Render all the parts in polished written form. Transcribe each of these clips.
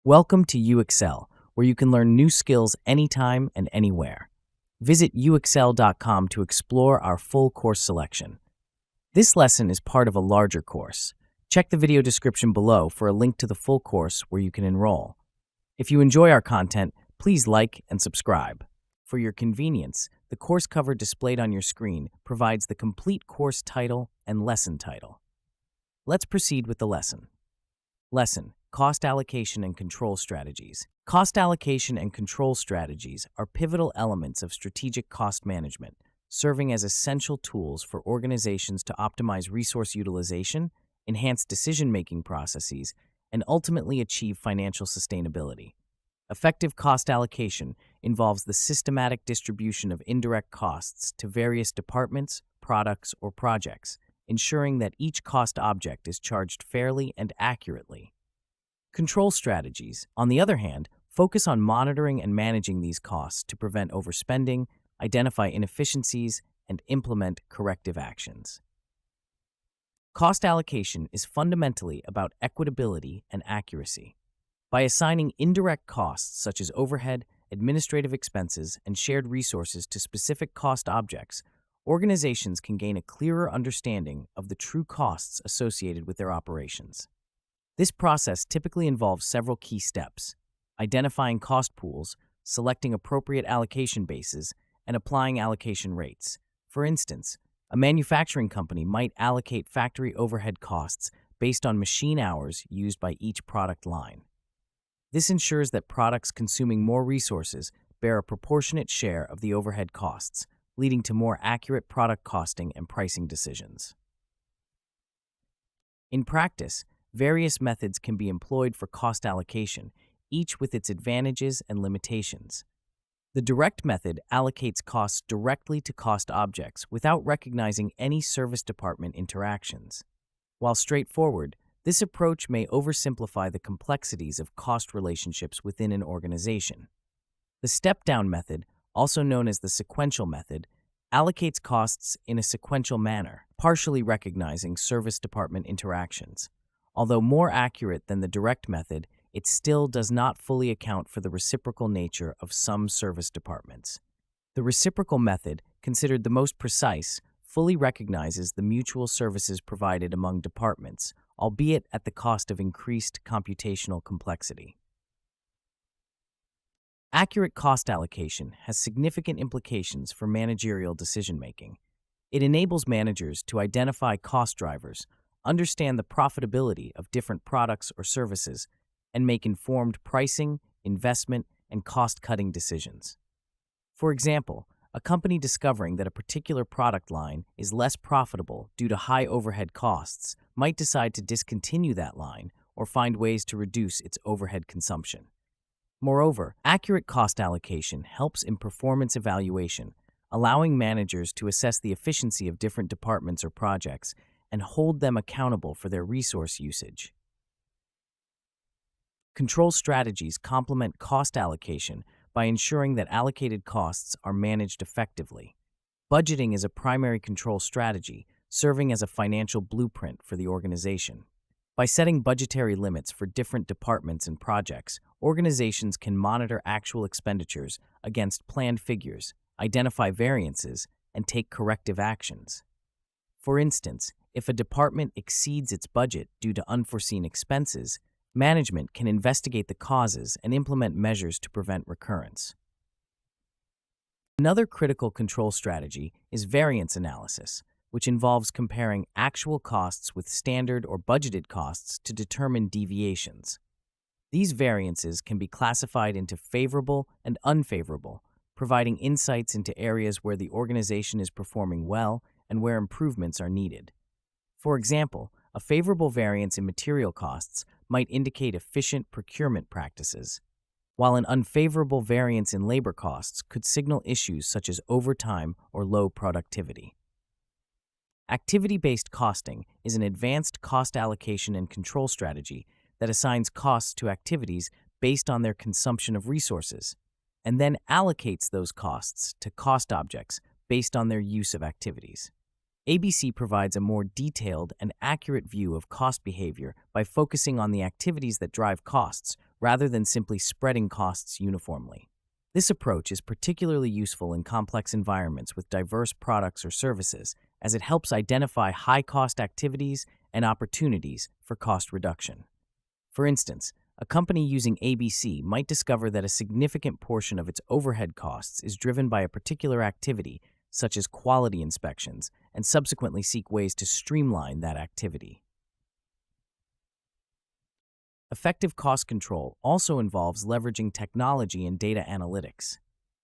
Welcome to UXL, where you can learn new skills anytime and anywhere. Visit uxl.com to explore our full course selection. This lesson is part of a larger course. Check the video description below for a link to the full course where you can enroll. If you enjoy our content, please like and subscribe. For your convenience, the course cover displayed on your screen provides the complete course title and lesson title. Let's proceed with the lesson. Lesson: Cost Allocation and Control Strategies. Cost allocation and control strategies are pivotal elements of strategic cost management, serving as essential tools for organizations to optimize resource utilization, enhance decision-making processes, and ultimately achieve financial sustainability. Effective cost allocation involves the systematic distribution of indirect costs to various departments, products, or projects, ensuring that each cost object is charged fairly and accurately. Control strategies, on the other hand, focus on monitoring and managing these costs to prevent overspending, identify inefficiencies, and implement corrective actions. Cost allocation is fundamentally about equitability and accuracy. By assigning indirect costs such as overhead, administrative expenses, and shared resources to specific cost objects, organizations can gain a clearer understanding of the true costs associated with their operations. This process typically involves several key steps: identifying cost pools, selecting appropriate allocation bases, and applying allocation rates. For instance, a manufacturing company might allocate factory overhead costs based on machine hours used by each product line. This ensures that products consuming more resources bear a proportionate share of the overhead costs, leading to more accurate product costing and pricing decisions. In practice, various methods can be employed for cost allocation, each with its advantages and limitations. The direct method allocates costs directly to cost objects without recognizing any service department interactions. While straightforward, this approach may oversimplify the complexities of cost relationships within an organization. The step-down method, also known as the sequential method, allocates costs in a sequential manner, partially recognizing service department interactions. Although more accurate than the direct method, it still does not fully account for the reciprocal nature of some service departments. The reciprocal method, considered the most precise, fully recognizes the mutual services provided among departments, albeit at the cost of increased computational complexity. Accurate cost allocation has significant implications for managerial decision-making. It enables managers to identify cost drivers, understand the profitability of different products or services, and make informed pricing, investment, and cost-cutting decisions. For example, a company discovering that a particular product line is less profitable due to high overhead costs might decide to discontinue that line or find ways to reduce its overhead consumption. Moreover, accurate cost allocation helps in performance evaluation, allowing managers to assess the efficiency of different departments or projects and hold them accountable for their resource usage. Control strategies complement cost allocation by ensuring that allocated costs are managed effectively. Budgeting is a primary control strategy, serving as a financial blueprint for the organization. By setting budgetary limits for different departments and projects, organizations can monitor actual expenditures against planned figures, identify variances, and take corrective actions. For instance, if a department exceeds its budget due to unforeseen expenses, management can investigate the causes and implement measures to prevent recurrence. Another critical control strategy is variance analysis, which involves comparing actual costs with standard or budgeted costs to determine deviations. These variances can be classified into favorable and unfavorable, providing insights into areas where the organization is performing well and where improvements are needed. For example, a favorable variance in material costs might indicate efficient procurement practices, while an unfavorable variance in labor costs could signal issues such as overtime or low productivity. Activity-based costing is an advanced cost allocation and control strategy that assigns costs to activities based on their consumption of resources, and then allocates those costs to cost objects based on their use of activities. ABC provides a more detailed and accurate view of cost behavior by focusing on the activities that drive costs rather than simply spreading costs uniformly. This approach is particularly useful in complex environments with diverse products or services, as it helps identify high-cost activities and opportunities for cost reduction. For instance, a company using ABC might discover that a significant portion of its overhead costs is driven by a particular activity, such as quality inspections, and subsequently seek ways to streamline that activity. Effective cost control also involves leveraging technology and data analytics.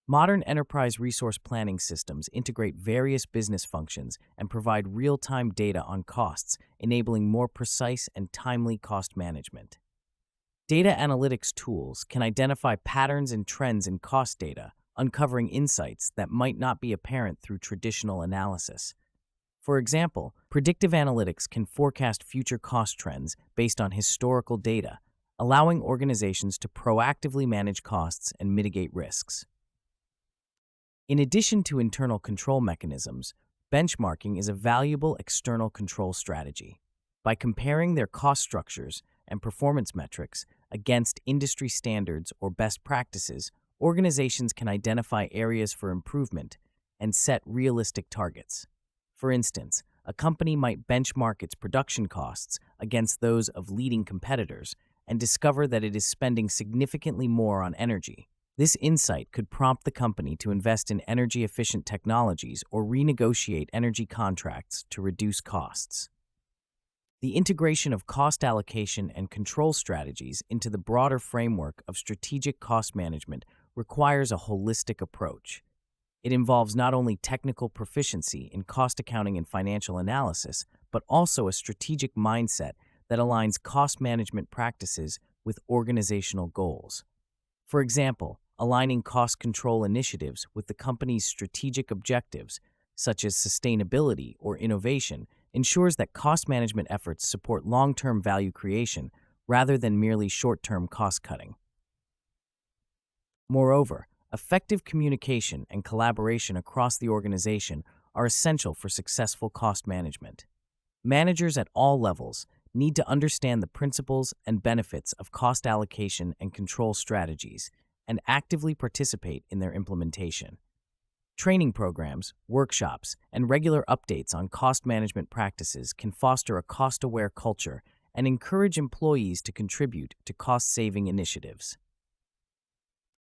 Modern enterprise resource planning systems integrate various business functions and provide real-time data on costs, enabling more precise and timely cost management. Data analytics tools can identify patterns and trends in cost data, uncovering insights that might not be apparent through traditional analysis. For example, predictive analytics can forecast future cost trends based on historical data, allowing organizations to proactively manage costs and mitigate risks. In addition to internal control mechanisms, benchmarking is a valuable external control strategy. By comparing their cost structures and performance metrics against industry standards or best practices, organizations can identify areas for improvement and set realistic targets. For instance, a company might benchmark its production costs against those of leading competitors and discover that it is spending significantly more on energy. This insight could prompt the company to invest in energy-efficient technologies or renegotiate energy contracts to reduce costs. The integration of cost allocation and control strategies into the broader framework of strategic cost management requires a holistic approach. It involves not only technical proficiency in cost accounting and financial analysis, but also a strategic mindset that aligns cost management practices with organizational goals. For example, aligning cost control initiatives with the company's strategic objectives, such as sustainability or innovation, ensures that cost management efforts support long-term value creation rather than merely short-term cost-cutting. Moreover, effective communication and collaboration across the organization are essential for successful cost management. Managers at all levels need to understand the principles and benefits of cost allocation and control strategies and actively participate in their implementation. Training programs, workshops, and regular updates on cost management practices can foster a cost-aware culture and encourage employees to contribute to cost-saving initiatives.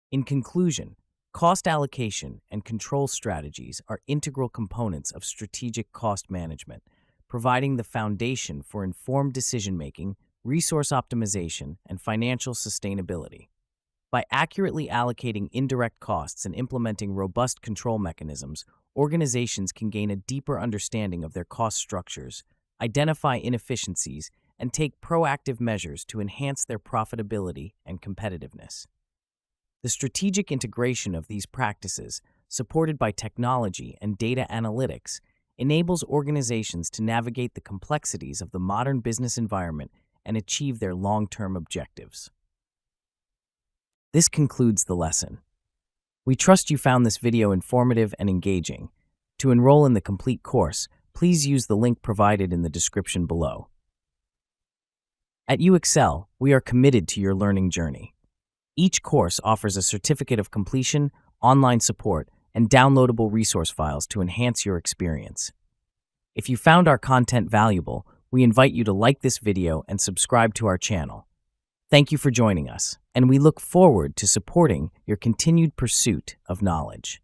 In conclusion, cost allocation and control strategies are integral components of strategic cost management, providing the foundation for informed decision-making, resource optimization, and financial sustainability. By accurately allocating indirect costs and implementing robust control mechanisms, organizations can gain a deeper understanding of their cost structures, identify inefficiencies, and take proactive measures to enhance their profitability and competitiveness. The strategic integration of these practices, supported by technology and data analytics, enables organizations to navigate the complexities of the modern business environment and achieve their long-term objectives. This concludes the lesson. We trust you found this video informative and engaging. To enroll in the complete course, please use the link provided in the description below. At UExcel, we are committed to your learning journey. Each course offers a certificate of completion, online support, and downloadable resource files to enhance your experience. If you found our content valuable, we invite you to like this video and subscribe to our channel. Thank you for joining us, and we look forward to supporting your continued pursuit of knowledge.